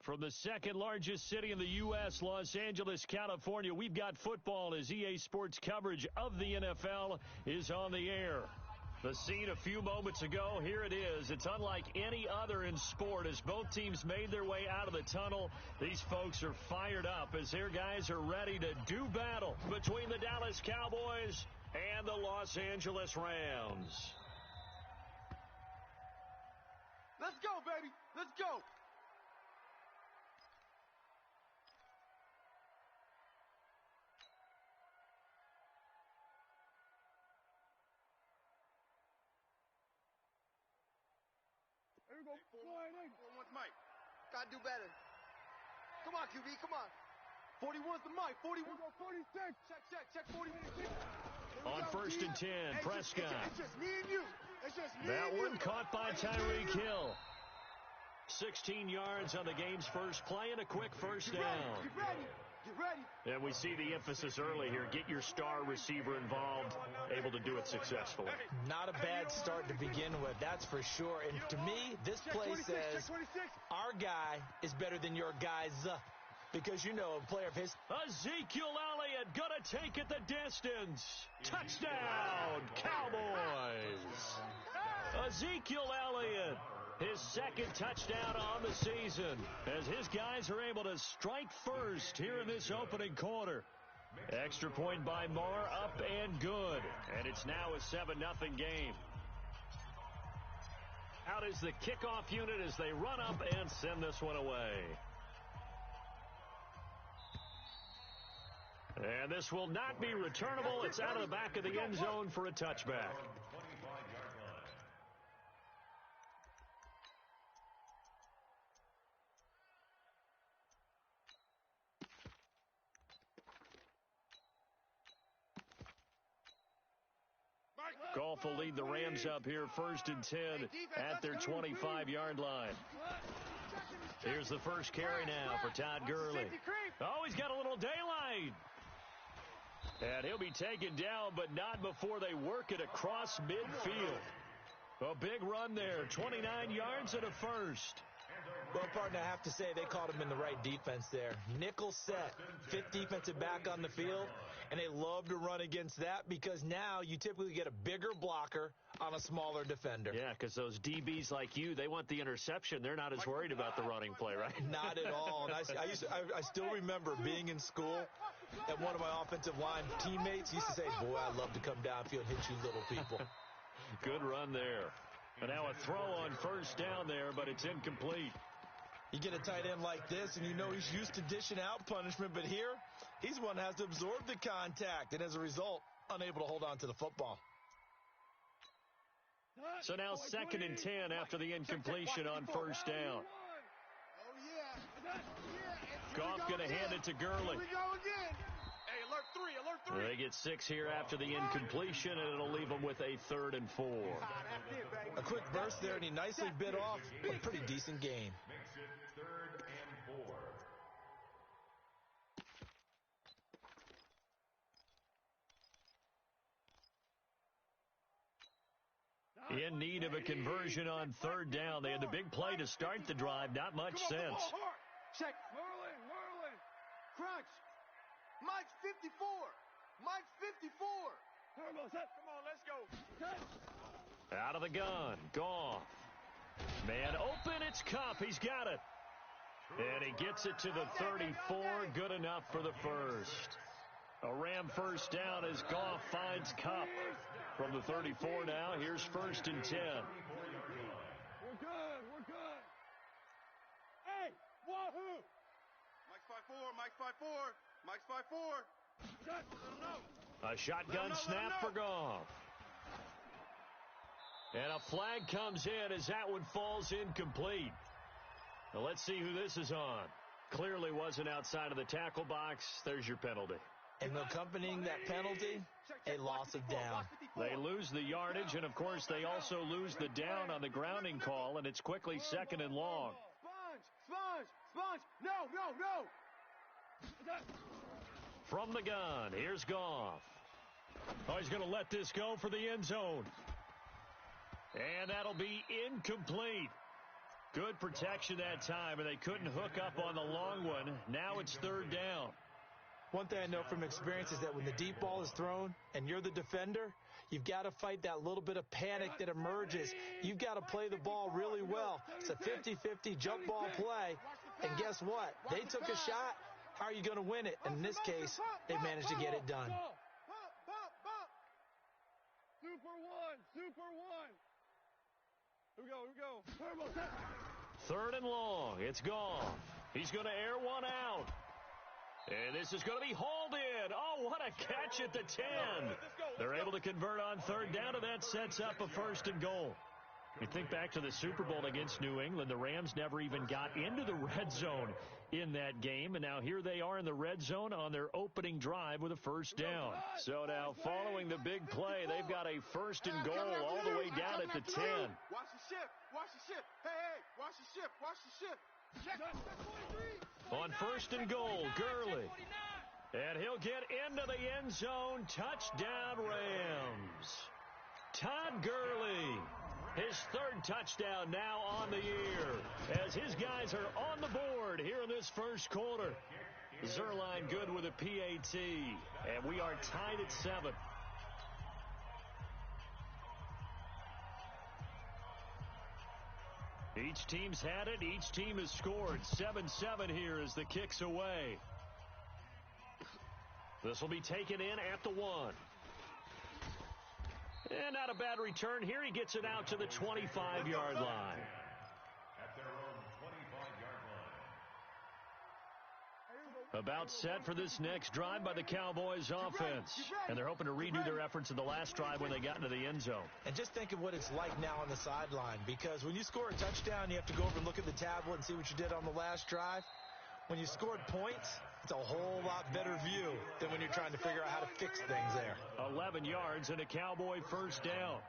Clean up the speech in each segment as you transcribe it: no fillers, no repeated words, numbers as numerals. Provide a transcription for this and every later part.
From the second largest city in the U.S., Los Angeles, California, we've got football as EA Sports coverage of the NFL is on the air. The scene a few moments ago, here it is. It's unlike any other in sport as both teams made their way out of the tunnel. These folks are fired up as their guys are ready to do battle between the Dallas Cowboys and the Los Angeles Rams. Let's go, baby. Let's go. Here we go. 41's Mike. Gotta do better. Come on, QB. Come on. 41's the Mike. 41. 46. Check 46. On first and 10, Prescott. It's just me and you. It's just me that and one you. caught by Tyreek Hill. 16 yards on the game's first play and a quick first down. Get ready. Get ready. And we see the emphasis early here. Get your star receiver involved, able to do it successfully. Not a bad start to begin with, that's for sure. And to me, this play says our guy is better than your guy's. Because, you know, a player of his. Ezekiel Elliott going to take it the distance. Touchdown, Cowboys. Ezekiel Elliott, his second touchdown on the season, as his guys are able to strike first here in this opening quarter. Extra point by Marr, up and good. And it's now a 7-0 game. Out is the kickoff unit as they run up and send this one away. And this will not be returnable. It's out of the back of the end zone for a touchback. Goff will lead the Rams up here first and 10 at their 25-yard line. Here's the first carry now for Todd Gurley. Oh, he's got a little daylight. And he'll be taken down, but not before they work it across midfield. A big run there, 29 yards and a first. Well, partner, I have to say they caught him in the right defense there. Nickel set, fifth defensive back on the field, and they love to run against that because now you typically get a bigger blocker on a smaller defender. Yeah, because those DBs like you, they want the interception. They're not as worried about the running play, right? Not at all. And I still remember being in school, and one of my offensive line teammates used to say, boy, I'd love to come downfield and hit you little people. Good run there. And now a throw on first down there, but it's incomplete. You get a tight end like this, and you know he's used to dishing out punishment, but here, he's one that has to absorb the contact, and as a result, unable to hold on to the football. So now second and 10 after the incompletion on first down. Oh, yeah. Goff going to hand it to Gurley. Here we go again. Hey, alert 3, alert 3. They get 6 here after the incompletion, and it'll leave them with a 3rd and 4. A quick burst there, and he nicely bit off a pretty decent gain. Makes it 3rd and 4. In need of a conversion on 3rd down. They had the big play to start the drive. Not much sense. Check. Merlin. Crunch. Mike's 54. Mike's 54. Come on, let's go. Out of the gun. Goff. Man open. It's Kupp. He's got it. And he gets it to the 34. Good enough for the first. A Ram first down as Goff finds Kupp. From the 34 now, here's first and 10. We're good. Hey, wahoo! Mike's 5'4. A shotgun snap for Goff. And a flag comes in as that one falls incomplete. Now let's see who this is on. Clearly wasn't outside of the tackle box. There's your penalty. And accompanying that penalty, a loss of down. They lose the yardage, and, of course, they also lose the down on the grounding call, and it's quickly 2nd and long. Sponge. No. From the gun, here's Goff. Oh, he's going to let this go for the end zone. And that'll be incomplete. Good protection that time, and they couldn't hook up on the long one. Now it's third down. One thing I know from experience is that when the deep ball is thrown and you're the defender, you've got to fight that little bit of panic that emerges. You've got to play the ball really well. It's a 50-50 jump ball play. And guess what? They took a shot. How are you going to win it? And in this case, they managed to get it done. Super one. Here we go. Third and long. It's gone. He's going to air one out. And this is going to be hauled in. Oh, what a catch at the 10. They're able to convert on third down, and that sets up a first and goal. You think back to the Super Bowl against New England. The Rams never even got into the red zone in that game. And now here they are in the red zone on their opening drive with a first down. So now following the big play, they've got a first and goal all the way down at the 10. Watch the ship. Hey, watch the ship. On first and goal, Gurley. And he'll get into the end zone. Touchdown, Rams. Todd Gurley, his third touchdown now on the year, as his guys are on the board here in this first quarter. Zerline good with a PAT, and we are tied at 7. Each team's had it. Each team has scored. 7-7 here as the kick's away. This will be taken in at the 1. And not a bad return here. He gets it out to the 25-yard line. At their own 25-yard line. About set for this next drive by the Cowboys offense. And they're hoping to redo their efforts in the last drive when they got into the end zone. And just think of what it's like now on the sideline, because when you score a touchdown, you have to go over and look at the tablet and see what you did on the last drive. When you scored points, it's a whole lot better view than when you're trying to figure out how to fix things there. 11 yards and a Cowboy first down.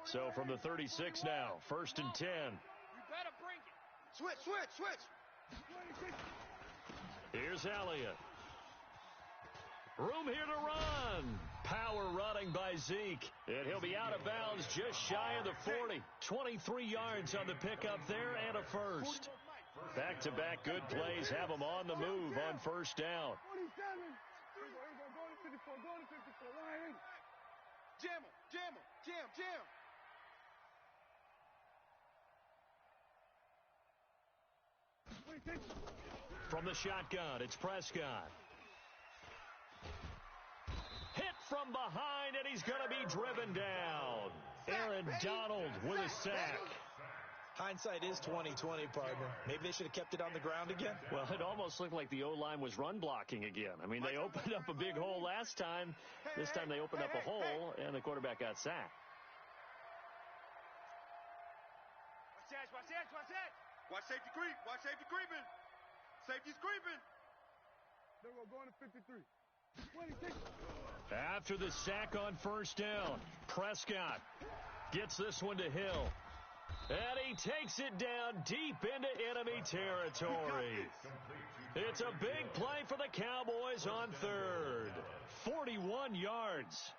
So from the 36 now, first and 10. You better bring it. Switch. Here's Elliott. Room here to run. Power running by Zeke. And he'll be out of bounds just shy of the 40. 23 yards on the pickup there and a first. Back-to-back good plays have them on the move on first down. 27. Here we go. Going to 54. Line. Jam. From the shotgun, it's Prescott. Hit from behind, and he's going to be driven down. Aaron Donald with a sack. Hindsight is 20/20, partner. Maybe they should have kept it on the ground again. Well, it almost looked like the O-line was run blocking again. I mean, they opened up a big hole last time. This time they opened up a hole, and the quarterback got sacked. Watch safety creeping. Safety's creeping. Then we're going to 53. 26. After the sack on first down, Prescott gets this one to Hill. And he takes it down deep into enemy territory. It's a big play for the Cowboys on third. 41 yards.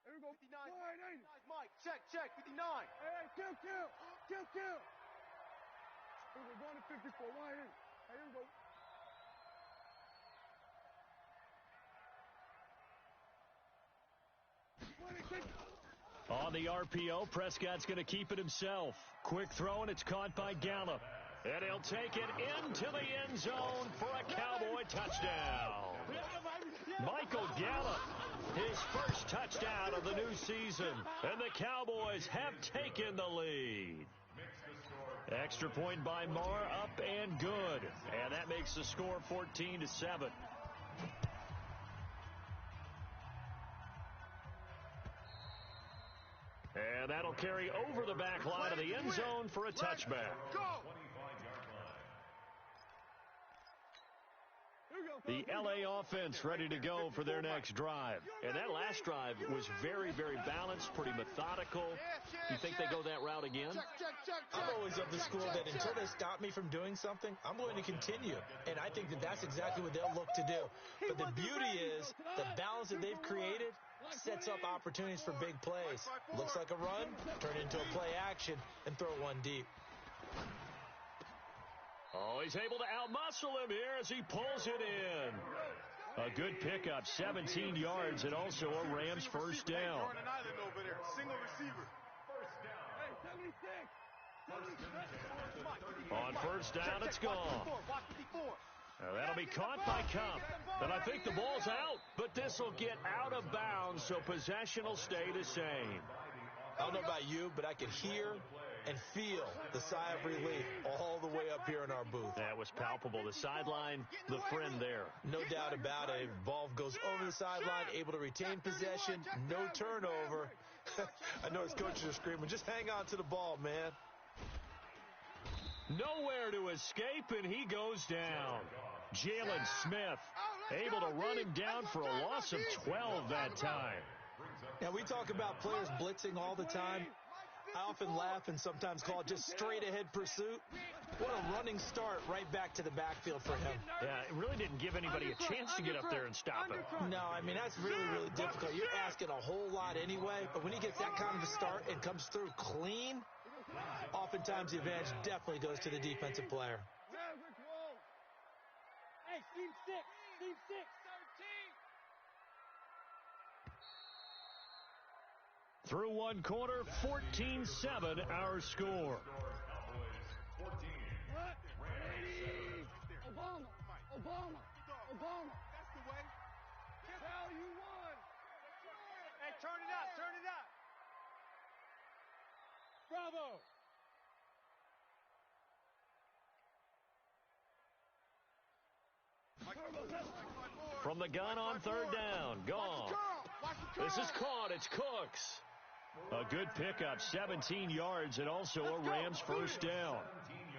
Here we go. 59. Mike, check. 59. Hey, kill. Here we go. Going to 54. Line in. Hey, here we go. On the RPO, Prescott's going to keep it himself. Quick throw, and it's caught by Gallup. And he'll take it into the end zone for a Cowboy touchdown. Michael Gallup, his first touchdown of the new season. And the Cowboys have taken the lead. Extra point by Marr, up and good. And that makes the score 14-7. And that'll carry over the back line of the end zone for a touchback. Go! 25-yard line. Here we go. The LA offense ready to go for their next drive. And that last drive was very, very balanced, pretty methodical. Do you think they go that route again? I'm always of the school that until they stop me from doing something, I'm going to continue. And I think that that's exactly what they'll look to do. But the beauty is the balance that they've created sets up opportunities for big plays. Looks like a run, turn it into a play action, and throw one deep. Oh, he's able to outmuscle him here as he pulls it in. A good pickup, 17 yards, and also a Rams first down. You're on an island over there. Single receiver. On first down, it's gone. That'll be caught by Cup. And I think the ball's out, but this will get out of bounds, so possession will stay the same. I don't know about you, but I could hear and feel the sigh of relief all the way up here in our booth. That was palpable. The sideline, the friend there. No doubt about it. Ball goes over the sideline, able to retain possession, no turnover. I know his coaches are screaming, just hang on to the ball, man. Nowhere to escape, and he goes down. Jalen Smith able to run him down for a loss of 12 that time. Now, we talk about players blitzing all the time. I often laugh and sometimes call it just straight-ahead pursuit. What a running start right back to the backfield for him. Yeah, it really didn't give anybody a chance to get up there and stop him. No, I mean, that's really, really difficult. You're asking a whole lot anyway, but when he gets that kind of a start and comes through clean, oftentimes the advantage definitely goes to the defensive player. Hey, team 6, team 6. 13. Through one quarter, 14-7 our score. Obama. That's the way. Tell you won. Hey, turn it up. Bravo. From the gun on third down, gone. This is caught. It's Cooks. A good pickup, 17 yards, and also a Rams first down.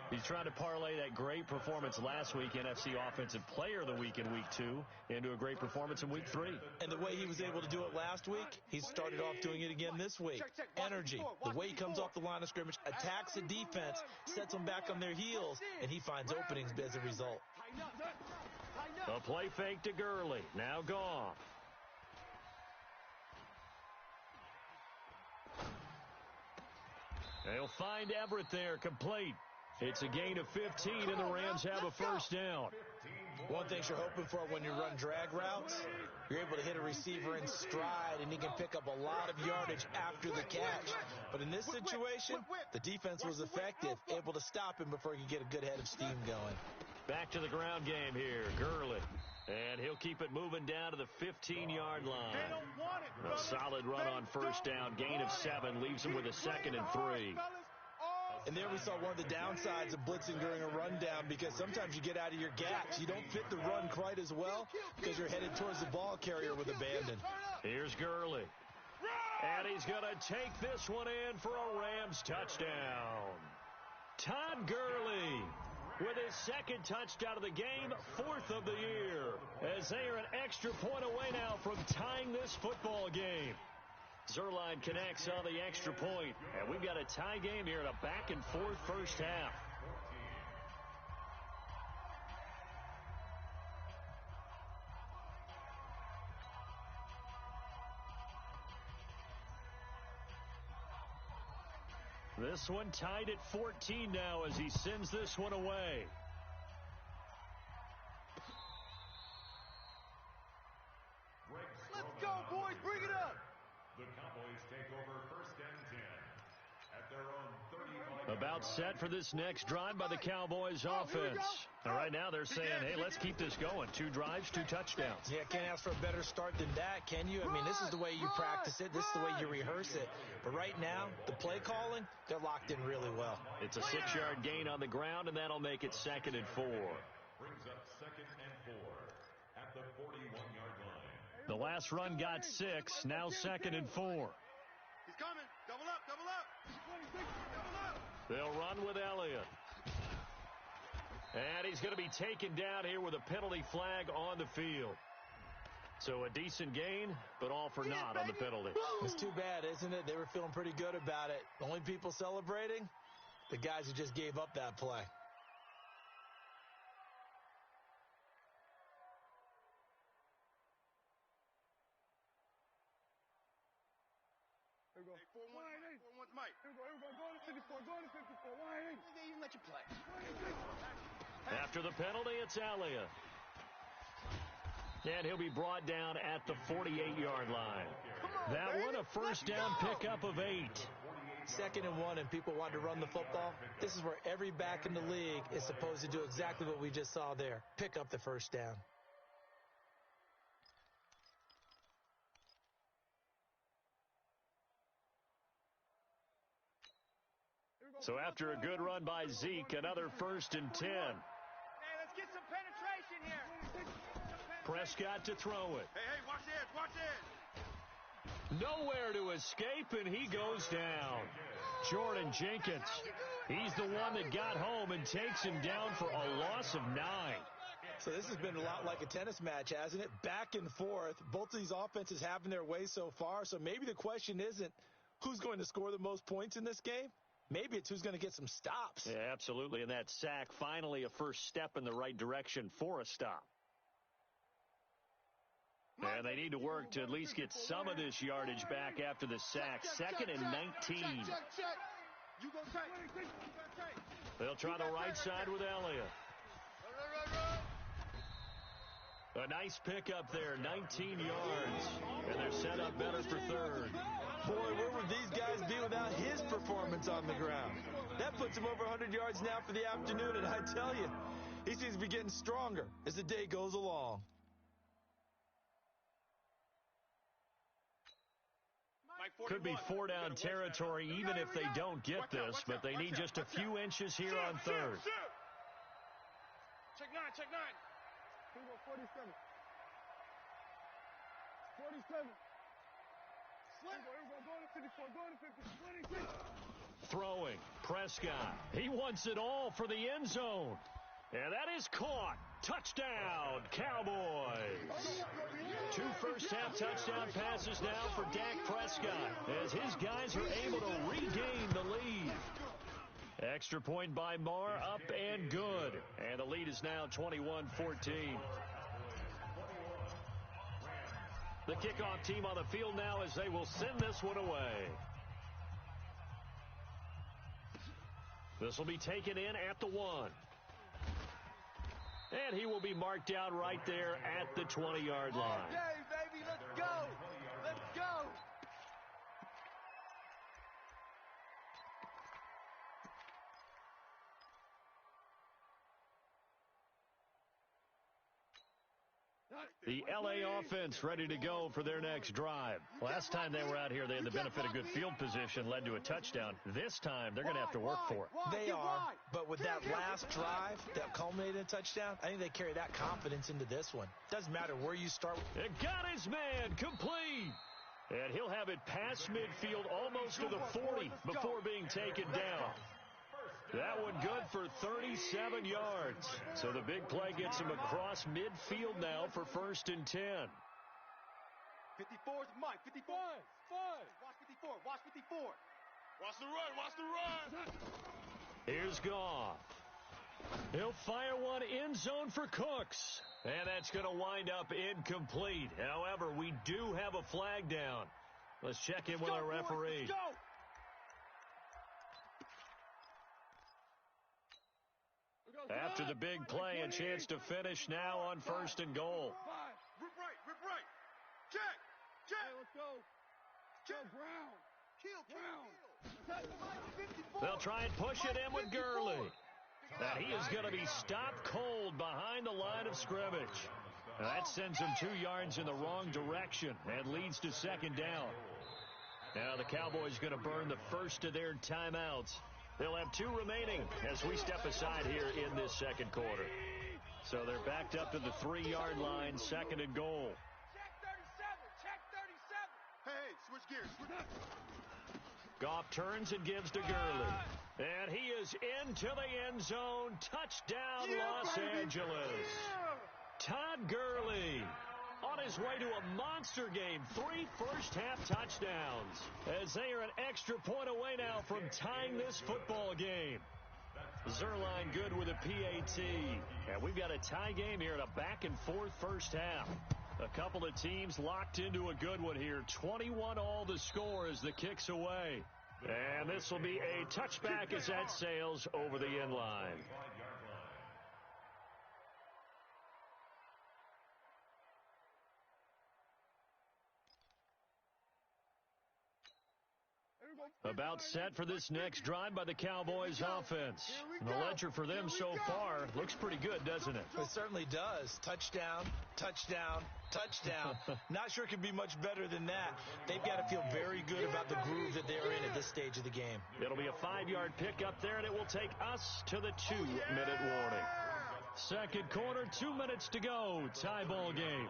He's trying to parlay that great performance last week, NFC Offensive Player of the Week in Week 2, into a great performance in Week 3. And the way he was able to do it last week, he started off doing it again this week. Energy, the way he comes off the line of scrimmage, attacks the defense, sets them back on their heels, and he finds openings as a result. A play fake to Gurley, now gone. They'll find Everett there, complete. It's a gain of 15, and the Rams have a first down. One thing you're hoping for when you run drag routes, you're able to hit a receiver in stride, and he can pick up a lot of yardage after the catch. But in this situation, the defense was effective, able to stop him before he could get a good head of steam going. Back to the ground game here, Gurley. And he'll keep it moving down to the 15-yard line. They don't want it, A solid run on first down, gain of 7, leaves him with a 2nd and 3. And there we saw one of the downsides of blitzing during a rundown, because sometimes you get out of your gaps. You don't fit the run quite as well because you're headed towards the ball carrier with abandon. Here's Gurley. And he's going to take this one in for a Rams touchdown. Todd Gurley with his 2nd touchdown of the game, 4th of the year, as they are an extra point away now from tying this football game. Zerline connects on the extra point, and we've got a tie game here in a back-and-forth first half. This one tied at 14 now as he sends this one away. Let's go, boys. Bring it up. The Cowboys take over first and 10 at their own 35. About set for this next drive by the Cowboys offense. And right now they're saying, hey, let's keep this going. 2 drives, 2 touchdowns. Yeah, can't ask for a better start than that, can you? I mean, this is the way you practice it. This is the way you rehearse it. But right now, the play calling, they're locked in really well. It's a 6-yard gain on the ground, and that'll make it 2nd and 4. Brings up 2nd and 4 at the 41-yard line. The last run got 6, now 2nd and 4. He's coming. Double up. Double up. They'll run with Elliott. And he's going to be taken down here with a penalty flag on the field. So a decent gain, but all for naught on the penalty. It's too bad, isn't it? They were feeling pretty good about it. The only people celebrating, the guys who just gave up that play. Here we go. 4-1's Mike. Here we go. Go to 54. Go to 54. Why ain't they even let you play? After the penalty, it's Elliott. And he'll be brought down at the 48-yard line. That one, a first down pickup of 8. 2nd and 1, and people want to run the football. This is where every back in the league is supposed to do exactly what we just saw there. Pick up the first down. So after a good run by Zeke, another 1st and 10. Hey, let's get some penetration here. Prescott to throw it. Hey, watch the edge, watch the edge. Nowhere to escape, and he goes down. Jordan Jenkins, he's the one that got home and takes him down for a loss of 9. So this has been a lot like a tennis match, hasn't it? Back and forth. Both of these offenses having their way so far, so maybe the question isn't who's going to score the most points in this game. Maybe it's who's going to get some stops. Yeah, absolutely, and that sack, finally a first step in the right direction for a stop. And they need to work to at least get some of this yardage back after the sack. 2nd and 19. They'll try the right side with Elliott. A nice pickup there, 19 yards. And they're set up better for 3rd. Boy, where would these guys be without his performance on the ground? That puts him over 100 yards now for the afternoon, and I tell you, he seems to be getting stronger as the day goes along. Could be 4-down territory even if they don't get this, but they need just a few inches here on 3rd. Check 9. Here we go, 47. 47. Here we go, go to 54, go to 50, 26. Throwing, Prescott. He wants it all for the end zone. And that is caught. Touchdown, Cowboys. 2 first-half touchdown passes now for Dak Prescott as his guys are able to regain the lead. Extra point by Marr, up and good. And the lead is now 21-14. The kickoff team on the field now as they will send this one away. This will be taken in at the 1. And he will be marked out right there at the 20-yard line. Okay, baby, let's go. Let's go. The L.A. offense ready to go for their next drive. Last time they were out here, they had the benefit of good field position, led to a touchdown. This time, they're going to have to work for it. They are, but with that last drive that culminated in a touchdown, I think they carry that confidence into this one. Doesn't matter where you start. It got his man complete. And he'll have it past midfield almost to the 40 before being taken down. That one good for 37 yards. So the big play gets him across midfield now for 1st and 10. 54 is Mike. 54. Watch 54. Watch 54. Watch the run. Watch the run. Here's Goff. He'll fire one end zone for Cooks. And that's going to wind up incomplete. However, we do have a flag down. Let's check in with our referee. Let's go. After the big play, a chance to finish now on 1st and goal. Rip right. Check. Hey, let's go. Check. Brown. Kill. They'll try and push it in with Gurley. And he is going to be stopped cold behind the line of scrimmage. And that sends him 2 yards in the wrong direction and leads to 2nd down. Now the Cowboys going to burn the first of their timeouts. They'll have 2 remaining as we step aside here in this 2nd quarter. So they're backed up to the 3-yard line, 2nd and goal. Check 37. Hey, switch gears. Goff turns and gives to Gurley. And he is into the end zone. Touchdown, Los Angeles. Todd Gurley on his way to a monster game. 3 first-half touchdowns. As they are an extra point away now from tying this football game. Zerline good with a PAT. And we've got a tie game here in a back-and-forth first half. A couple of teams locked into a good one here. 21 all the score as the kick's away. And this will be a touchback as that sails over the end line. About set for this next drive by the Cowboys offense. And the ledger for them so far looks pretty good, doesn't it? It certainly does. Touchdown, touchdown, touchdown. Not sure it could be much better than that. They've got to feel very good about the groove that they're in at this stage of the game. It'll be a 5-yard pickup there, and it will take us to the 2-minute warning. Second quarter, 2 minutes to go. Tie ball game.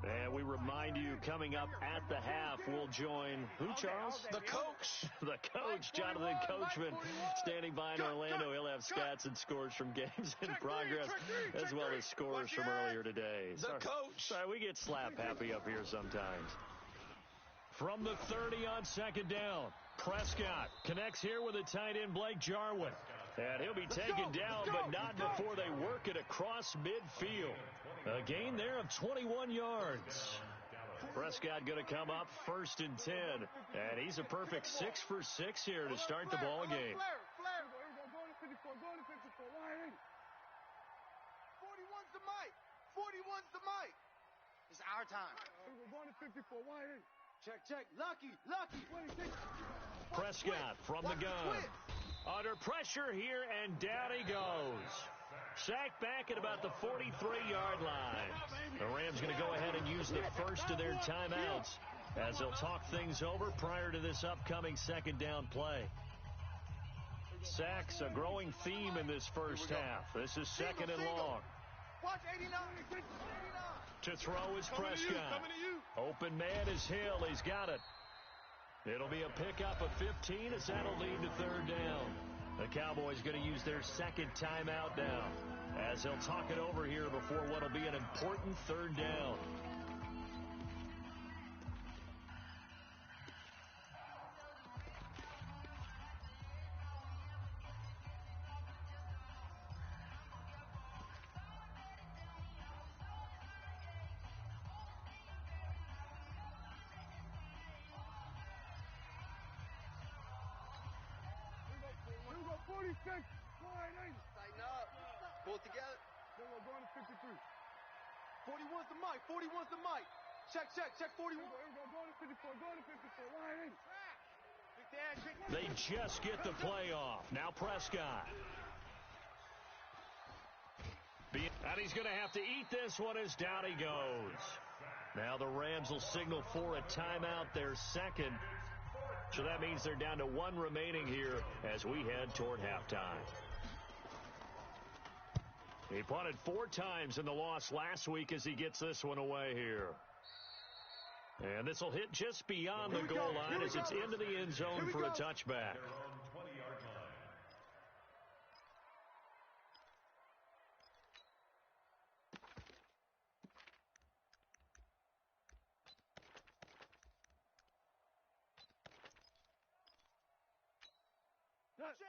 And we remind you, coming up at the half, we'll join who, Charles? The coach. The coach, Jonathan Coachman, standing by in Orlando. He'll have stats and scores from games in progress, as well as scores from earlier today. The coach. Sorry, we get slap happy up here sometimes. From the 30 on second down, Prescott connects here with a tight end, Blake Jarwin. And he'll be taken down, but not before they work it across midfield. A gain there of 21 yards. Prescott going to come up 1st and 10. And he's a perfect 6 for 6 here to start the ball game. 41's the mic. 41's the mic. It's our time. Check. Lucky. Prescott from the gun. Under pressure here, and down he goes. Sacked back at about the 43-yard line. The Rams going to go ahead and use the first of their timeouts as they'll talk things over prior to this upcoming second down play. Sacks, a growing theme in this first half. This is second and long. Watch 89. To throw is Prescott. Open man is Hill. He's got it. It'll be a pickup of 15 as that'll lead to third down. The Cowboys going to use their second timeout now as they'll talk it over here before what will be an important third down. Tighten up. Pull it together. Going to 53. 41's the mic. 41's the mic. Check. 41. Going to 54. Going to 54. They just get the play off. Now Prescott. And he's going to have to eat this one as down he goes. Now the Rams will signal for a timeout, their second. So that means they're down to 1 remaining here as we head toward halftime. He punted 4 times in the loss last week as he gets this one away here. And this will hit just beyond the goal line as it's into the end zone for a touchback.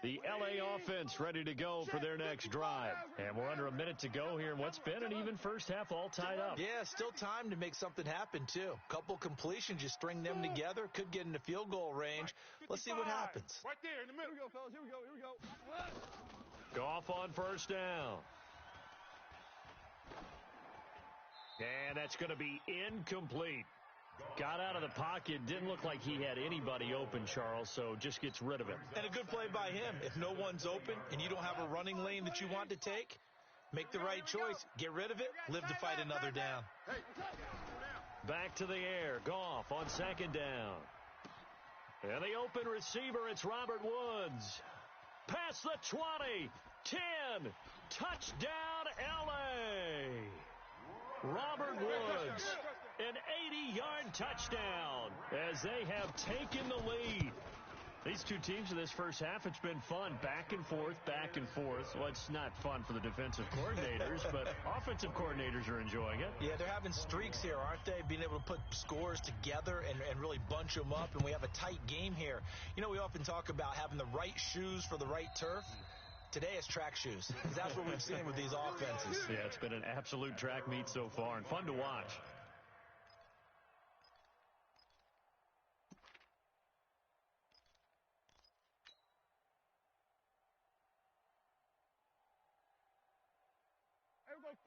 The LA offense ready to go for their next drive. And we're under a minute to go here in what's been an even first half, all tied up. Yeah, still time to make something happen, too. Couple completions, you string them together, could get into field goal range. Let's see what happens. Right there in the middle. Here we go, fellas. Here we go. Goff on first down. And that's going to be incomplete. Got out of the pocket. Didn't look like he had anybody open, Charles, so just gets rid of it. And a good play by him. If no one's open and you don't have a running lane that you want to take, make the right choice. Get rid of it. Live to fight another down. Back to the air. Goff on second down. And the open receiver, it's Robert Woods. Past the 20. 10. Touchdown, L.A. Robert Woods An 80-yard touchdown as they have taken the lead. These two teams in this first half, it's been fun. Back and forth, back and forth. Well, it's not fun for the defensive coordinators, but offensive coordinators are enjoying it. Yeah, they're having streaks here, aren't they? Being able to put scores together and really bunch them up, and we have a tight game here. You know, we often talk about having the right shoes for the right turf. Today it's track shoes, because that's what we've seen with these offenses. Yeah, it's been an absolute track meet so far, and fun to watch.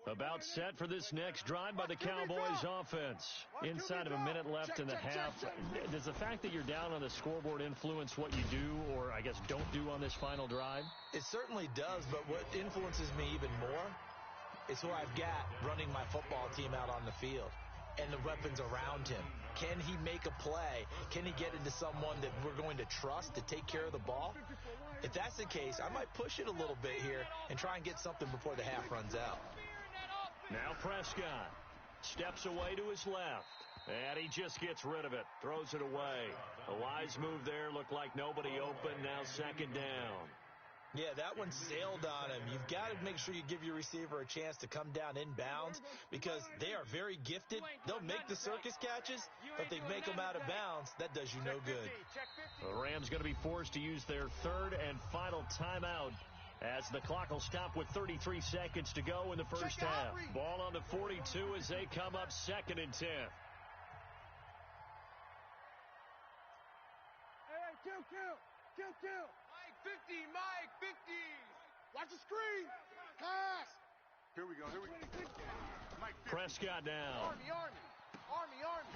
About set for this next drive by the Cowboys offense. Inside of a minute left in the half. Does the fact that you're down on the scoreboard influence what you do, or I guess don't do on this final drive? It certainly does, but what influences me even more is who I've got running my football team out on the field and the weapons around him. Can he make a play? Can he get into someone that we're going to trust to take care of the ball? If that's the case, I might push it a little bit here and try and get something before the half runs out. Now Prescott steps away to his left, and he just gets rid of it, throws it away. A wise move there, looked like nobody open, now second down. Yeah, that one sailed on him. You've got to make sure you give your receiver a chance to come down inbounds because they are very gifted. They'll make the circus catches, but if they make them out of bounds, that does you no good. The Rams going to be forced to use their third and final timeout as the clock will stop with 33 seconds to go in the first half. Ball on the 42 as they come up 2nd and 10. Hey, kill. Mike, 50. Watch the screen. Pass. Here we go. Mike, 50. Prescott down. Army.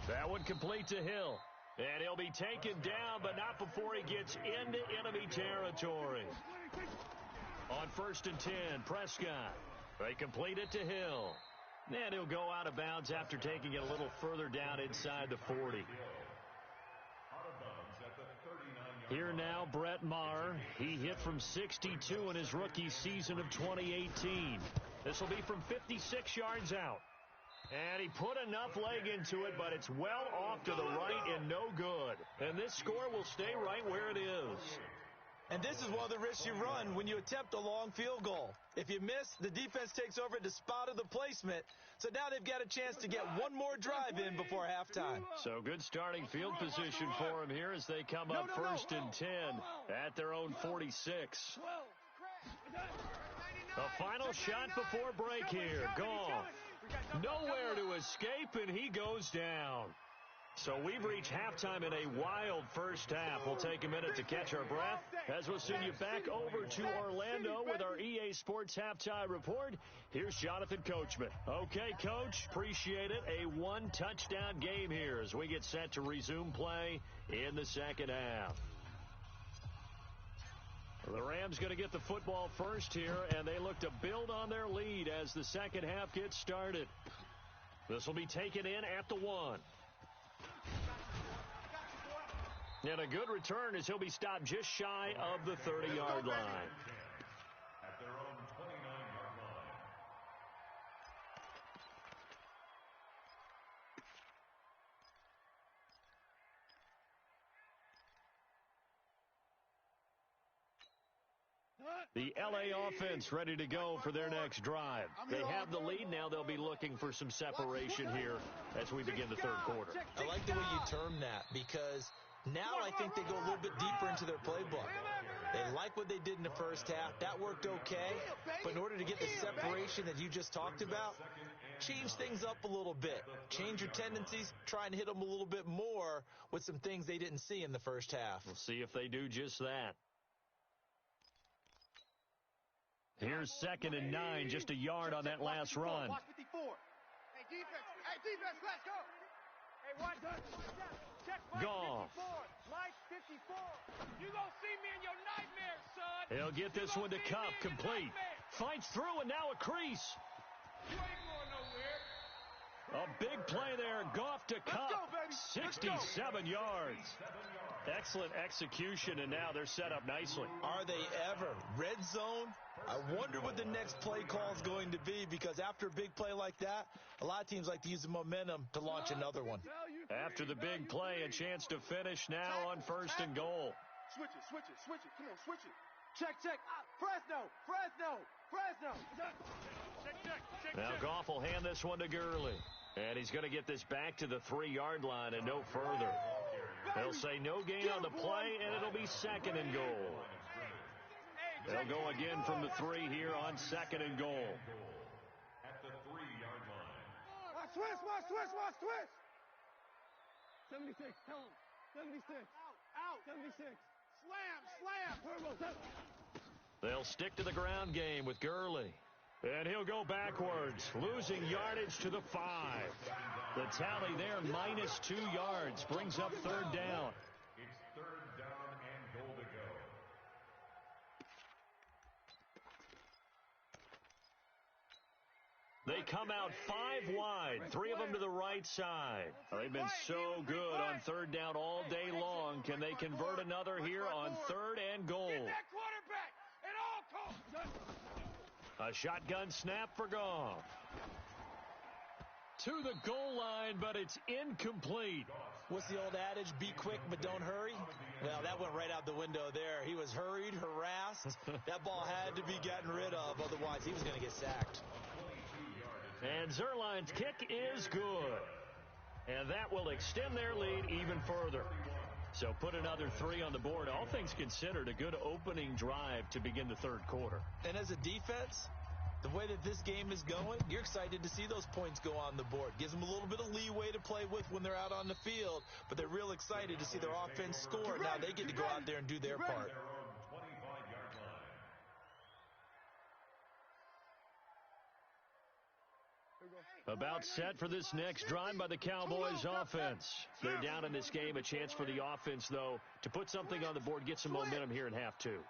That one complete to Hill. And he'll be taken down, but not before he gets into enemy territory. On 1st and 10, Prescott. They complete it to Hill. And he'll go out of bounds after taking it a little further down inside the 40. Here now, Brett Maher. He hit from 62 in his rookie season of 2018. This will be from 56 yards out. And he put enough leg into it, but it's well off to the right and no good. And this score will stay right where it is. And this is one of the risks you run when you attempt a long field goal. If you miss, the defense takes over at the spot of the placement. So now they've got a chance to get one more drive in before halftime. So good starting field position for him here as they come up 1st and 10 at their own 46. The final shot before break here. Goff. Nowhere to escape, and he goes down. So we've reached halftime in a wild first half. We'll take a minute to catch our breath as we'll send you back over to Orlando with our EA Sports Halftime Report. Here's Jonathan Coachman. Okay, Coach, appreciate it. A one-touchdown game here as we get set to resume play in the second half. The Rams going to get the football first here, and they look to build on their lead as the second half gets started. This will be taken in at the 1. And a good return as he'll be stopped just shy of the 30-yard line. At their own 29-yard line. The LA offense ready to go for their next drive. They have the lead. Now they'll be looking for some separation here as we begin the third quarter. I like the way you term that because now I think they go a little bit deeper into their playbook. They like what they did in the first half. That worked okay. But in order to get the separation that you just talked about, change things up a little bit. Change your tendencies. Try and hit them a little bit more with some things they didn't see in the first half. We'll see if they do just that. Here's 2nd and 9, just a yard on that last run. Watch 54. Hey, defense, let's go. Hey, watch. Check Mike Goff. 54. Mike 54. You gonna see me in your nightmares, son. He'll get this one to Cup, complete. Fights through, and now a crease. You ain't going nowhere. A big play there. Goff to Cup. 67 yards. Excellent execution, and now they're set up nicely. Are they ever? Red zone? I wonder what the next play call is going to be, because after a big play like that, a lot of teams like to use the momentum to launch another one. After the big play, a chance to finish now on 1st and goal. Switch it. Come on, switch it. Check. Fresno. Now Goff will hand this one to Gurley. And he's going to get this back to the 3-yard line and no further. They'll say no gain on the play, and it'll be 2nd and goal. They'll go again from the 3 here on 2nd and goal. At the 3-yard line. Watch twist. 76, tell him. 76. Out. 76. Slam. Turbo. They'll stick to the ground game with Gurley. And he'll go backwards, losing yardage to the 5. The tally there, -2 yards, brings up 3rd down. It's 3rd down and goal to go. They come out 5 wide, 3 of them to the right side. They've been so good on 3rd down all day long. Can they convert another here on 3rd and goal? Get that quarterback at all costs. A shotgun snap for Goff. To the goal line, but it's incomplete. What's the old adage? Be quick, but don't hurry. Well, that went right out the window there. He was hurried, harassed. That ball had to be gotten rid of, otherwise he was going to get sacked. And Zerline's kick is good. And that will extend their lead even further. So put another 3 on the board. All things considered, a good opening drive to begin the 3rd quarter. And as a defense, the way that this game is going, you're excited to see those points go on the board. Gives them a little bit of leeway to play with when they're out on the field, but they're real excited to see their offense score. Now they get to go out there and do their part. About set for this next drive by the Cowboys offense. They're down in this game. A chance for the offense, though, to put something on the board, get some momentum here in half 2.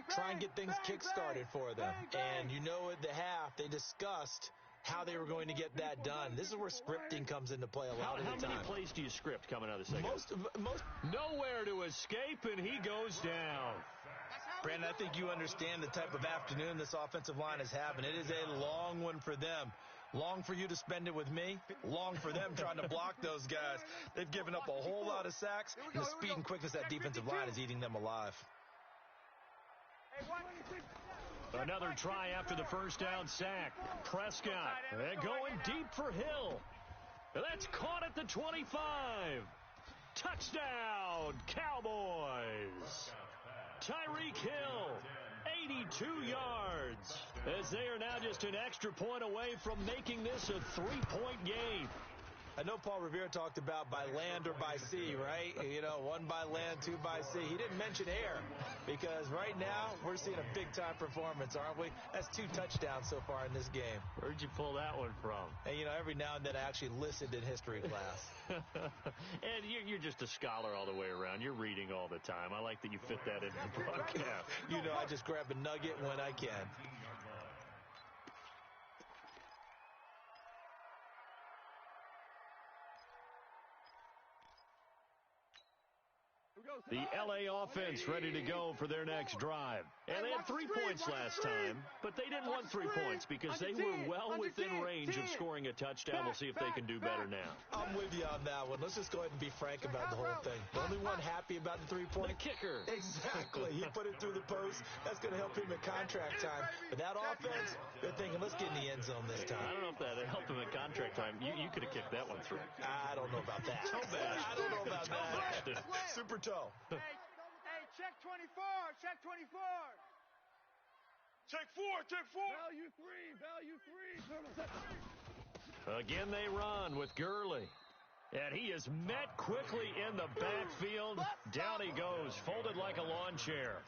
Try and get things kick-started for them. And you know at the half, they discussed how they were going to get that done. This is where scripting comes into play a lot of the time. How many plays do you script coming out of the second? Most. Nowhere to escape, and he goes down. Brandon, I think you understand the type of afternoon this offensive line is having. It is a long one for them. Long for you to spend it with me. Long for them trying to block those guys. They've given up a whole lot of sacks, and the speed and quickness of that defensive line is eating them alive. Another try after the 1st down sack. Prescott, and going deep for Hill. That's caught at the 25. Touchdown, Cowboys. Tyreek Hill, 82 yards, as they are now just an extra point away from making this a 3-point game. I know Paul Revere talked about by land or by sea, right? You know, 1 by land, 2 by sea. He didn't mention air, because right now we're seeing a big-time performance, aren't we? That's 2 touchdowns so far in this game. Where'd you pull that one from? And, you know, every now and then I actually listened in history class. And you're just a scholar all the way around. You're reading all the time. I like that you fit that in the broadcast. You know, I just grab a nugget when I can. The L.A. offense ready to go for their next drive. And they had 3 points last time, but they didn't want 3 points because they were well within range of scoring a touchdown. We'll see if they can do better now. I'm with you on that one. Let's just go ahead and be frank about the whole thing. The only one happy about the 3-point. The kicker. Exactly. He put it through the post. That's going to help him in contract time. But that offense, they're thinking, let's get in the end zone this time. I don't know if that helped him in contract time. You could have kicked that one through. I don't know about that. Toe bash. I don't know about that. Super toe. Hey, check 24. Check 24. Check 4. Value 3. Again, they run with Gurley. And he is met quickly in the backfield. Down he goes, folded like a lawn chair.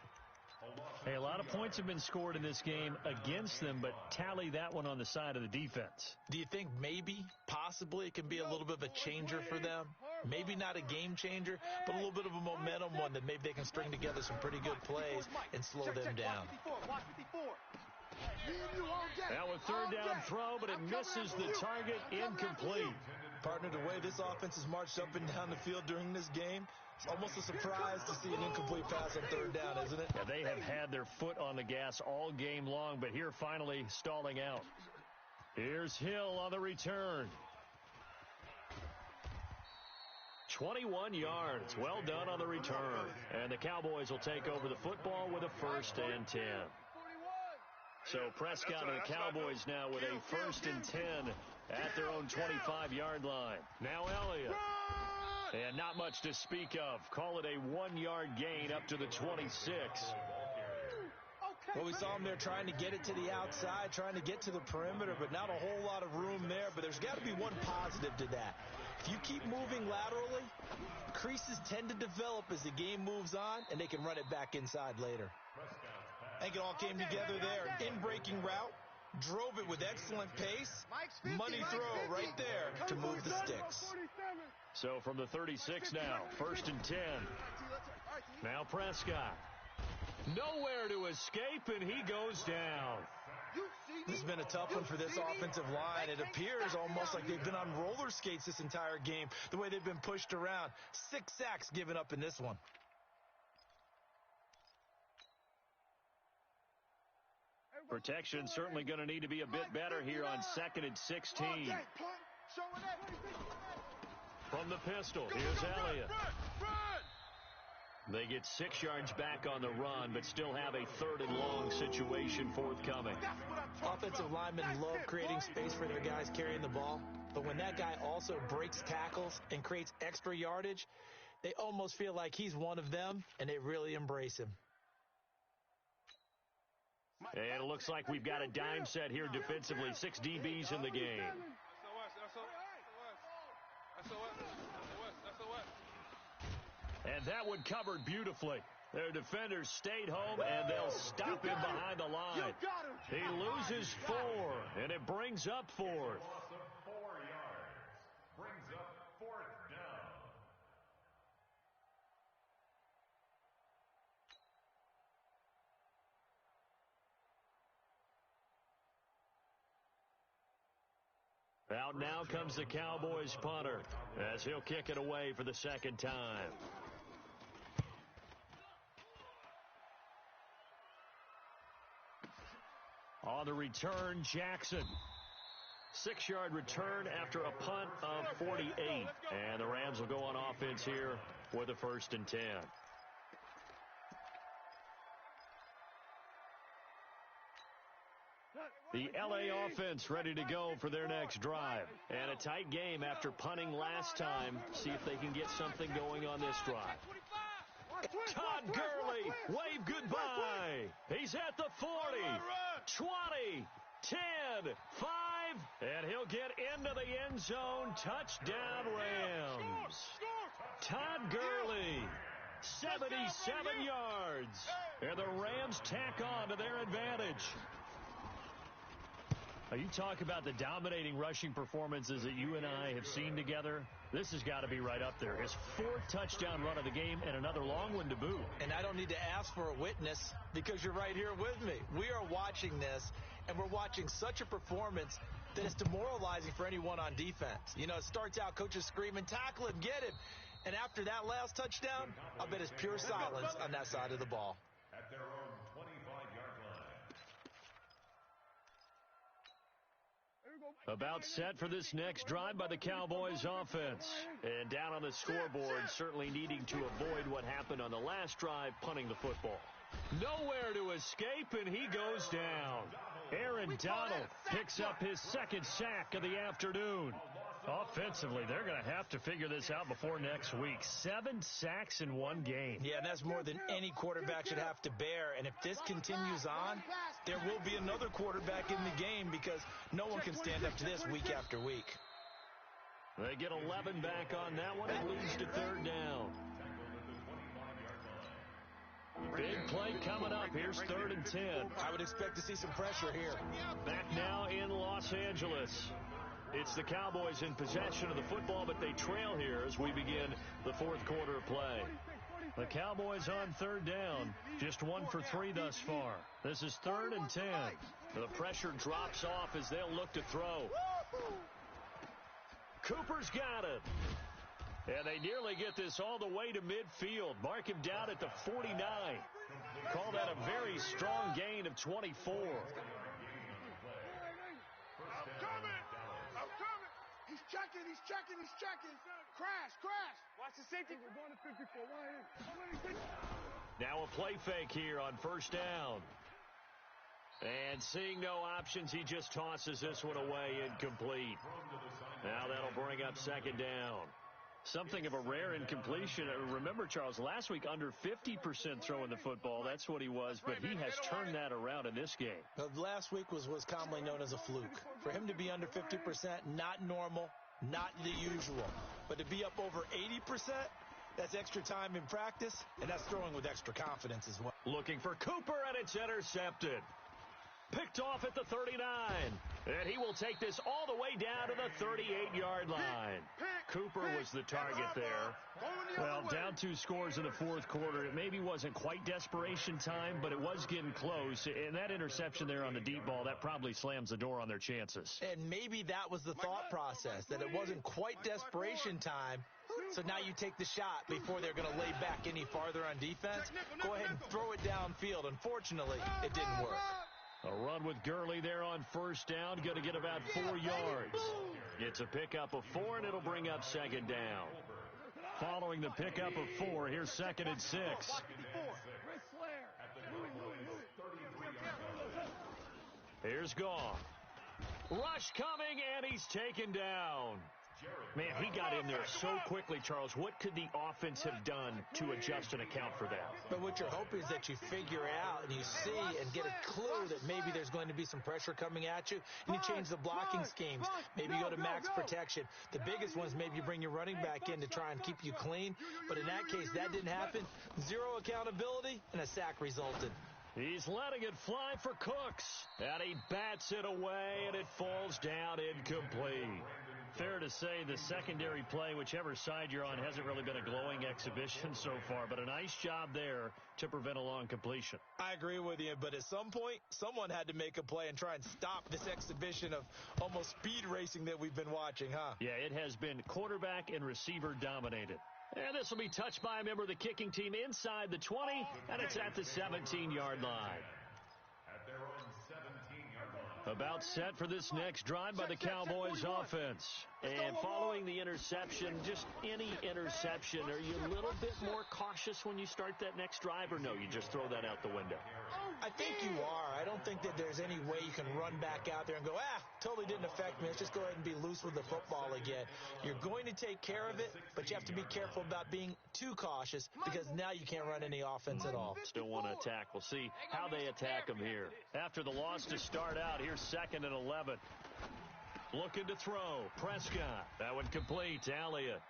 Hey, a lot of points have been scored in this game against them, but tally that one on the side of the defense. Do you think maybe, possibly, it can be a little bit of a changer for them? Maybe not a game changer, but a little bit of a momentum one that maybe they can string together some pretty good plays and slow them down. Now a 3rd down throw, but it misses the target, incomplete. Partner, the way this offense has marched up and down the field during this game, it's almost a surprise to see an incomplete pass on third down, isn't it? Yeah, they have had their foot on the gas all game long, but here finally stalling out. Here's Hill on the return. 21 yards. Well done on the return. And the Cowboys will take over the football with a 1st and 10. So Prescott and the Cowboys now with a 1st and 10 at their own 25-yard line. Now Elliott. And not much to speak of. Call it a 1-yard gain up to the 26. Well, we saw him there trying to get it to the outside, trying to get to the perimeter, but not a whole lot of room there. But there's got to be one positive to that. If you keep moving laterally, creases tend to develop as the game moves on, and they can run it back inside later. I think it all came together there. In-breaking route, drove it with excellent pace. Money throw right there to move the sticks. So from the 36 now, 1st and 10. Now Prescott. Nowhere to escape, and he goes down. This has been a tough one for this offensive line. It appears almost like they've been on roller skates this entire game, the way they've been pushed around. 6 sacks given up in this one. Protection certainly going to need to be a bit better here on 2nd and 16. From the pistol, here's Elliott. They get 6 yards back on the run, but still have a 3rd and long situation forthcoming. Offensive linemen love creating space for their guys carrying the ball, but when that guy also breaks tackles and creates extra yardage, they almost feel like he's one of them, and they really embrace him. And it looks like we've got a dime set here defensively. 6 DBs in the game. And that one covered beautifully. Their defenders stayed home, and they'll stop him behind the line. He loses 4, and it brings up 4th. Loss of 4 yards. Brings up 4th down. Out now comes the Cowboys punter as he'll kick it away for the 2nd time. On the return, Jackson. 6-yard return after a punt of 48. And the Rams will go on offense here with a 1st and 10. The L.A. offense ready to go for their next drive. And a tight game after punting last time. See if they can get something going on this drive. Todd Gurley, wave goodbye. He's at the 40, 20, 10, 5, and he'll get into the end zone. Touchdown, Rams. Todd Gurley, 77 yards. And the Rams tack on to their advantage. Now, you talk about the dominating rushing performances that you and I have seen together. This has got to be right up there. His 4th touchdown run of the game and another long one to boot. And I don't need to ask for a witness because you're right here with me. We are watching this, and we're watching such a performance that it's demoralizing for anyone on defense. You know, it starts out coaches screaming, tackle him, get him. And after that last touchdown, I bet it's pure silence on that side of the ball. At their own 25-yard line. About set for this next drive by the Cowboys offense. And down on the scoreboard, certainly needing to avoid what happened on the last drive, punting the football. Nowhere to escape, and he goes down. Aaron Donald picks up his 2nd sack of the afternoon. Offensively, they're going to have to figure this out before next week. 7 sacks in one game. Yeah, and that's more than any quarterback should have to bear. And if this continues on, there will be another quarterback in the game because no one can stand up to this week after week. They get 11 back on that one. It leads to 3rd down. Big play coming up. Here's 3rd and 10. I would expect to see some pressure here. Back now in Los Angeles. It's the Cowboys in possession of the football, but they trail here as we begin the 4th quarter play. The Cowboys on 3rd down. Just 1 for 3 thus far. This is 3rd and 10. The pressure drops off as they'll look to throw. Cooper's got it. And they nearly get this all the way to midfield. Mark him down at the 49. Call that a very strong gain of 24. I'm coming. He's checking. Crash. Watch the safety. We're going to 54. Now a play fake here on first down. And seeing no options, he just tosses this one away, incomplete. Now that'll bring up second down. Something of a rare incompletion. Remember, Charles, last week under 50% throwing the football. That's what he was, but he has turned that around in this game. Last week was commonly known as a fluke. For him to be under 50%, not normal, not the usual. But to be up over 80%, that's extra time in practice, and that's throwing with extra confidence as well. Looking for Cooper, and it's intercepted. Picked off at the 39. And he will take this all the way down to the 38-yard line. Cooper was the target there. Well, down 2 scores in the fourth quarter. It maybe wasn't quite desperation time, but it was getting close. And that interception there on the deep ball, that probably slams the door on their chances. And maybe that was the thought process, that it wasn't quite desperation time. So now you take the shot before they're going to lay back any farther on defense. Go ahead and throw it downfield. Unfortunately, it didn't work. A run with Gurley there on first down. Going to get about 4 yards. It's a pickup of 4, and it'll bring up second down. Following the pickup of 4, here's second and 6. Here's Goff. Rush coming, and he's taken down. Man, he got in there so quickly, Charles. What could the offense have done to adjust and account for that? But what you're hoping is that you figure out and you see and get a clue that maybe there's going to be some pressure coming at you, and you change the blocking schemes. Maybe you go to max protection. The biggest ones, maybe you bring your running back in to try and keep you clean. But in that case, that didn't happen. 0 accountability, and a sack resulted. He's letting it fly for Cooks. And he bats it away, and it falls down incomplete. Fair to say the secondary play, whichever side you're on, hasn't really been a glowing exhibition so far, but a nice job there to prevent a long completion. I agree with you, but at some point, someone had to make a play and try and stop this exhibition of almost speed racing that we've been watching, huh? Yeah, it has been quarterback and receiver dominated. And this will be touched by a member of the kicking team inside the 20, and it's at the 17-yard line. At their own 17-yard line. About set for this next drive by the Cowboys offense. And following the interception, just any interception, are you a little bit more cautious when you start that next drive, or no, you just throw that out the window? I think you are. I don't think that there's any way you can run back out there and go, totally didn't affect me. Let's just go ahead and be loose with the football again. You're going to take care of it, but you have to be careful about being too cautious because now you can't run any offense at all. Still want to attack. We'll see how they attack them here. After the loss to start out, here's 2nd and 11. Looking to throw. Prescott. That one complete. Elliott.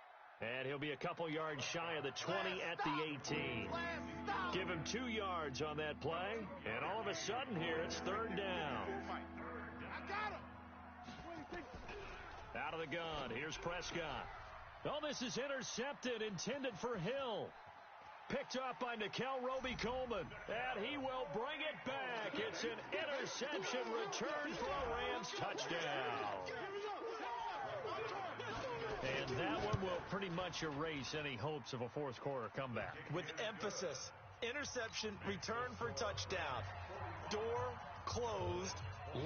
And he'll be a couple yards shy of the 20 at the 18. Give him 2 yards on that play. And all of a sudden here, it's 3rd down. Out of the gun. Here's Prescott. Oh, this is intercepted. Intended for Hill. Picked up by Nickel Roby-Coleman. And he will bring it back. It's an interception return for a Rams touchdown. And that one will pretty much erase any hopes of a fourth quarter comeback. With emphasis, interception, return for touchdown. Door closed,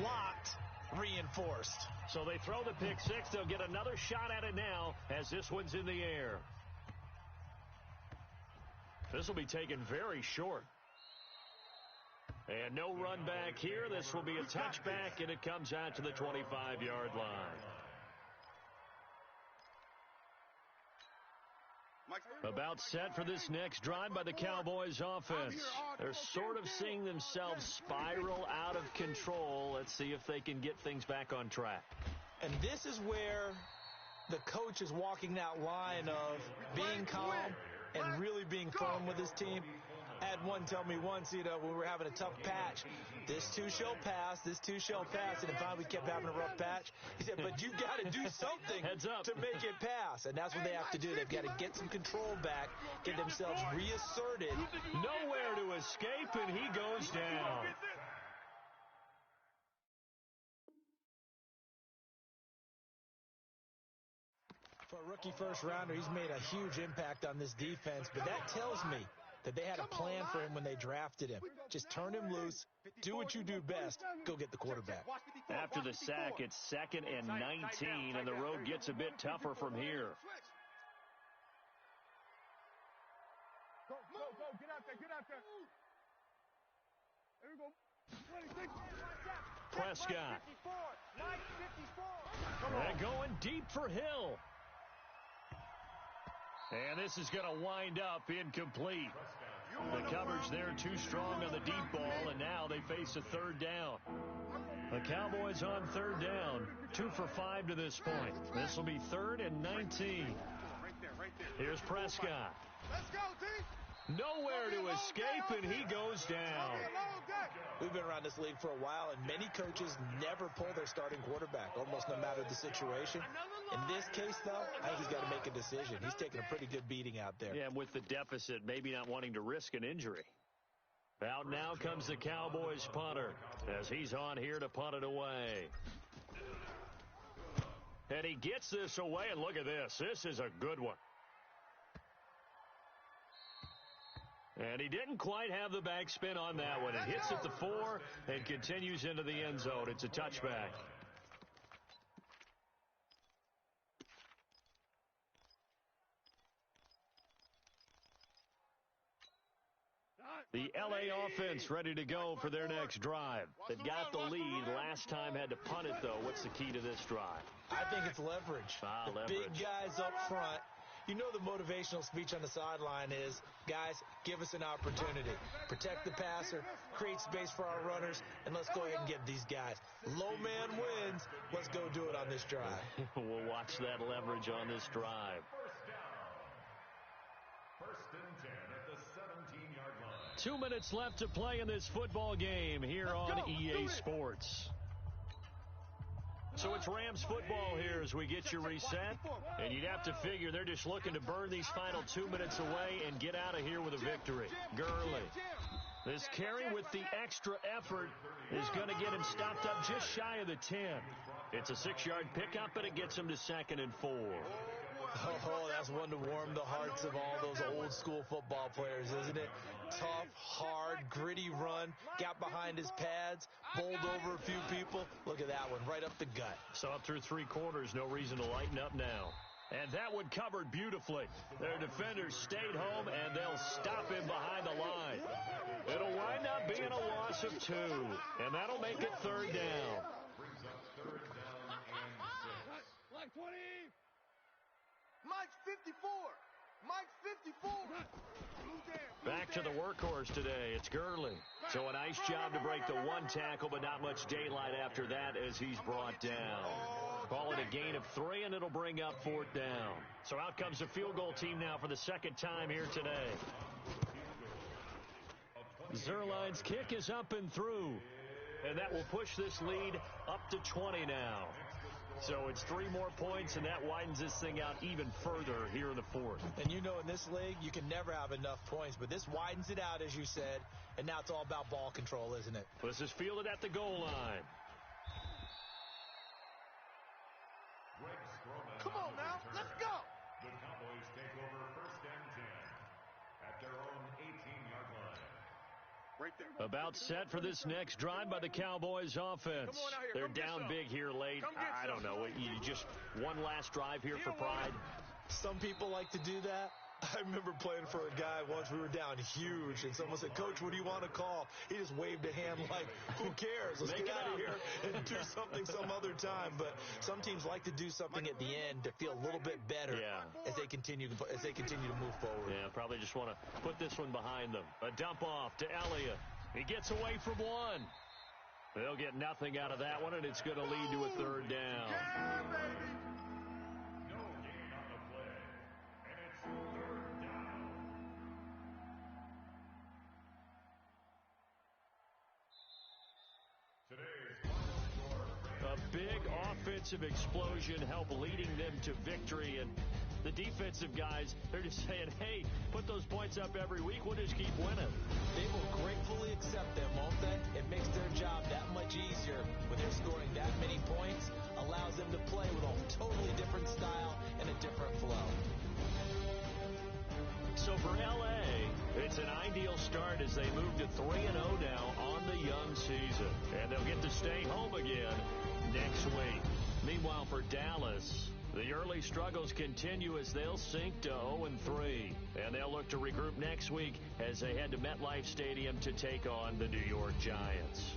locked, reinforced. So they throw the pick six. They'll get another shot at it now as this one's in the air. This will be taken very short. And no run back here. This will be a touchback, and it comes out to the 25-yard line. About set for this next drive by the Cowboys offense. They're sort of seeing themselves spiral out of control. Let's see if they can get things back on track. And this is where the coach is walking that line of being calm and really being firm with his team. I had one tell me once, when we were having a tough patch, this too shall pass, this too shall pass, and then finally we kept having a rough patch. He said, but you got to do something Heads up. to make it pass, and that's what they have to do. They've got to get some control back, get themselves reasserted. Nowhere to escape, and he goes down. rookie first-rounder. He's made a huge impact on this defense, but that tells me that they had a plan for him when they drafted him. Just turn him loose, do what you do best, go get the quarterback. After the sack, it's 2nd and 19, and the road gets a bit tougher from here. Go, get out there, There we go. 26. Prescott. Mike 54. They're going deep for Hill. And this is going to wind up incomplete. The coverage there too strong on the deep ball, and now they face a 3rd down. The Cowboys on 3rd down, 2 for 5 to this point. This will be 3rd and 19. Here's Prescott. Let's go, T. Nowhere to escape, and he goes down. We've been around this league for a while, and many coaches never pull their starting quarterback, almost no matter the situation. In this case, though, I think he's got to make a decision. He's taking a pretty good beating out there. Yeah, and with the deficit, maybe not wanting to risk an injury. Out now comes the Cowboys punter as he's on here to punt it away. And he gets this away, and look at this. This is a good one. And he didn't quite have the backspin on that one. It hits at the 4 and continues into the end zone. It's a touchback. The LA offense ready to go for their next drive. They've got the lead. Last time had to punt it, though. What's the key to this drive? I think it's leverage. Leverage. Big guys up front. You know the motivational speech on the sideline is, guys, give us an opportunity. Protect the passer, create space for our runners, and let's go ahead and get these guys. Low man wins. Let's go do it on this drive. We'll watch that leverage on this drive. First and 10 at the 17-yard line. 2 minutes left to play in this football game here on EA Sports. So it's Rams football here as we get you reset. And you'd have to figure they're just looking to burn these final 2 minutes away and get out of here with a victory. Gurley. This carry with the extra effort is going to get him stopped up just shy of the 10. It's a 6-yard pickup, and it gets him to 2nd and 4. Oh, that's one to warm the hearts of all those old school football players, isn't it? Tough, hard, gritty run, got behind his pads, bowled over a few people. Look at that one, right up the gut. So up through 3 quarters, no reason to lighten up now. And that one covered beautifully. Their defenders stayed home, and they'll stop him behind the line. It'll wind up being a loss of 2, and that'll make it 3rd down. Brings up 3rd down and 6. Like 20. Mike's 54. Mike's 54. Back to the workhorse today. It's Gurley. So a nice job to break the 1 tackle, but not much daylight after that as he's brought down. Call it a gain of 3, and it'll bring up 4th down. So out comes the field goal team now for the 2nd time here today. Zerline's kick is up and through, and that will push this lead up to 20 now. So it's 3 more points, and that widens this thing out even further here in the 4th. And you know in this league, you can never have enough points, but this widens it out, as you said, and now it's all about ball control, isn't it? This is fielded at the goal line. Come on now, let's go. The Cowboys take over 1st and 10 at their own 18-yard line. Right there. About set for this next drive by the Cowboys offense. They're down big here late. I don't know. You just one last drive here for pride. Some people like to do that. I remember playing for a guy once. We were down huge, and someone said, "Coach, what do you want to call?" He just waved a hand like, "Who cares? Let's get out of here and do something some other time." But some teams like to do something at the end to feel a little bit better as they continue to move forward. Yeah, probably just want to put this one behind them. A dump off to Elliott. He gets away from 1. They'll get nothing out of that one, and it's going to lead to a 3rd down. Yeah, baby. No gain on the play, and it's 3rd down. Today's final score. A big offensive explosion helped leading them to victory, and the defensive guys, they're just saying, hey, put those points up every week. We'll just keep winning. They will gratefully accept them, won't they? It makes their job that much easier when they're scoring that many points, allows them to play with a totally different style and a different flow. It's an ideal start as they move to 3-0 now on the young season. And they'll get to stay home again next week. Meanwhile, for Dallas, the early struggles continue as they'll sink to 0-3. And they'll look to regroup next week as they head to MetLife Stadium to take on the New York Giants.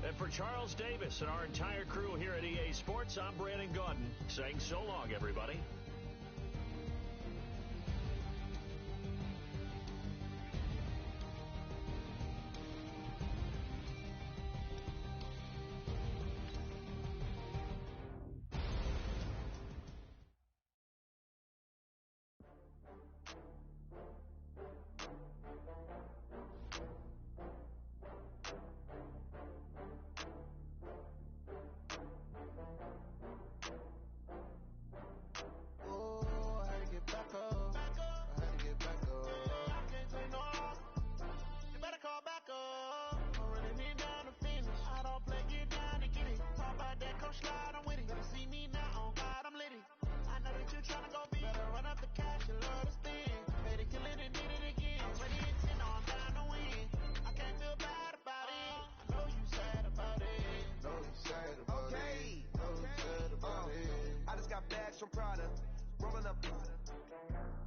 And for Charles Davis and our entire crew here at EA Sports, I'm Brandon Gaudin saying so long, everybody.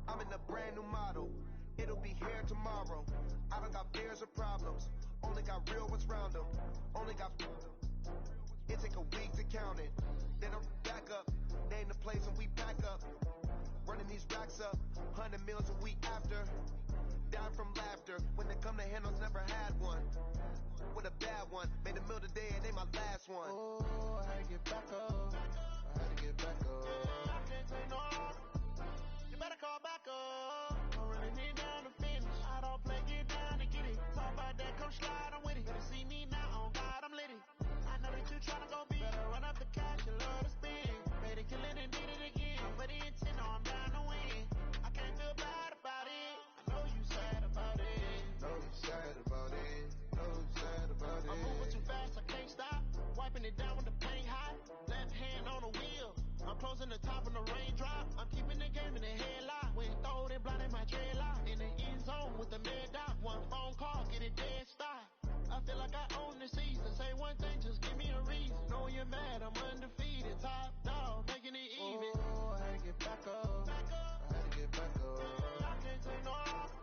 I'm in a brand new model. It'll be here tomorrow. I don't got fears or problems. Only got real ones round them. Only got. It take a week to count it. Then I'm back up. Name the place and we pack up. Running these racks up. 100 meals a week after. Die from laughter. When they come to handles, never had one. With a bad one. Made a meal today and they my last one. Oh, I had to get back up. I had to get back up. I can't take no. You better call back up. I'm running it down to finish. I don't play, get down and get it. Talk about that, come slide, I'm with it. Better see me now, on God, I'm litty. I know that you tryna go big. Better run up the cash, you love to spin. Made it, kill it, and did it again. But the intent, no, I'm down to win. I can't feel bad about it. I know you sad about it. Know you sad about it. Know you sad about it. I'm moving too fast, I can't stop. Wiping it down with the paint hot. Left hand on the wheel. I'm closing the top when the raindrop. I'm keeping the game in the headlock. When throw it, blind in my dreadlock. In the end zone with the mad dot. One phone call, get it dead stop. I feel like I own the season. Say one thing, just give me a reason. Know you're mad, I'm undefeated. Top dog, making it even. Oh, I had to get back up. I had to get back up. I can't take no off.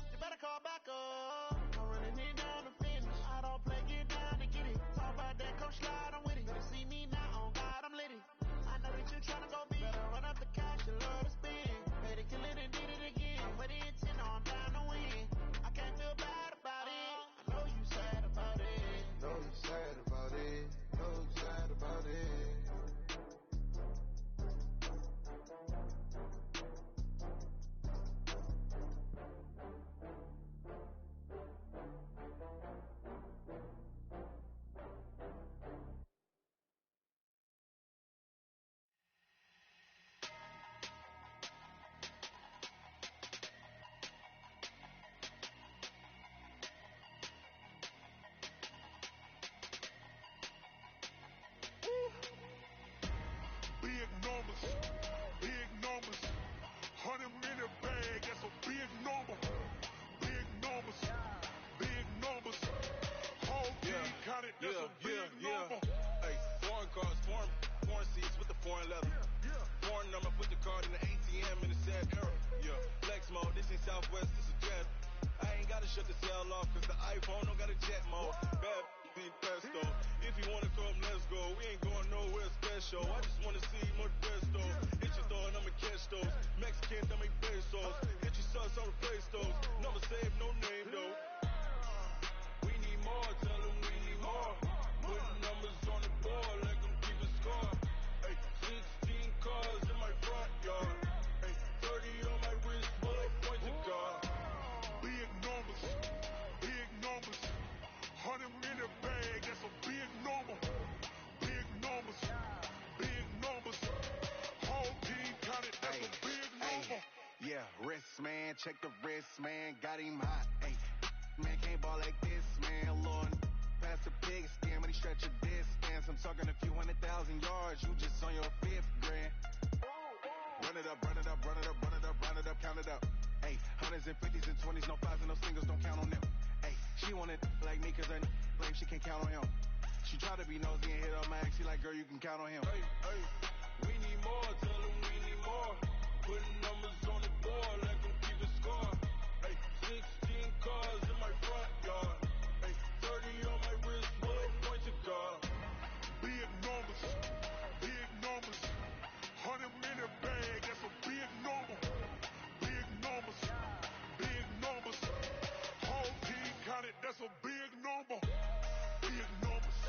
You better call back up. I'm running it down to finish. I don't play, get down to get it. Talk about that, come slide, I'm with it. Better see me now, on God, I'm litty. I know that you tryna go big. Better run up the cash, you love to spin. Made it, kill it, and did it again. But the intent, no, I'm down to win. I can't feel bad about it. I know you sad about it. Know you sad about it. Know you sad about it. Big numbers, big numbers. 100 minute bag, that's a big number. Big numbers, big numbers. Whole team counted, that's a big number. Hey, foreign cars, foreign seats with the foreign leather. Foreign number, put the card in the ATM in the sad era. Yeah, flex mode, this ain't Southwest, this is Jet. I ain't gotta shut the cell off, cause the iPhone don't got a jet mode. Bad being pesto. If you wanna come, let's go. We ain't going nowhere special. I just wanna see Modesto. Hit your thought, I'ma catch those. Mexican, I make pesos. Hit your sus, I'll replace those. Number save, no name though. We need more, tell them we need more. Putting numbers on the board like I'm keeping score. Hey, 16 cars in my front yard. Hey, 30 on my wrist, but like points of God. Big numbers, big numbers. 100 minute bag, that's a big number. Big numbers, big numbers. Whole team counted, that's a big number. Yeah, wrist man, check the wrist man, got him hot. Ay, man can't ball like this, man. Lord, pass the pig skin, but he stretch a distance. I'm talking a few 100,000 yards, you just on your 5th grand. Run it up, run it up, run it up, run it up, run it up, count it up. Hey, hundreds and fifties and 20s, no fives and no singles, don't count on them. Hey, she wanted like me cause her claim she can't count on him. She tried to be nosy and hit on my ex, she like, girl, you can count on him. Hey, hey, we need more, tell them we need more. Putting numbers on the board, let them keep the score. Hey, 16 cars in my front yard. Hey, 30 on my wrist, bullet point to God. Big numbers, 100 minute bag, that's a big number. Big numbers, whole team counted, that's a big number. Big numbers,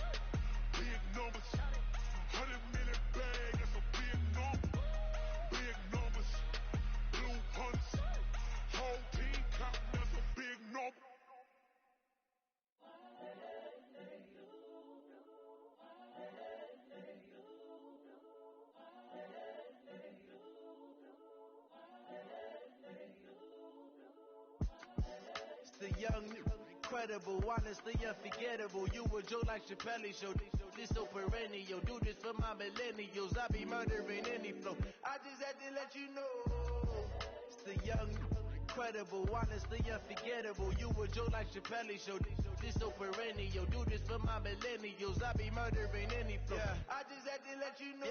100 minute bag, that's a big number. Big numbers, blue hunters, whole team counting, that's a big number. The young, incredible, honestly unforgettable. You a Joe like Chappelle show. This so perennial. Do this for my millennials. I be murdering any flow. I just had to let you know. It's the young, incredible, honestly unforgettable. You a Joe like Chappelle show. This so perennial. Do this for my millennials. I be murdering any flow. Yeah. I just had to let you know.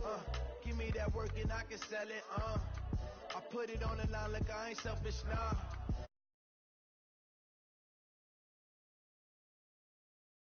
Yeah. Give me that work and I can sell it. I put it on the line like I ain't selfish, nah.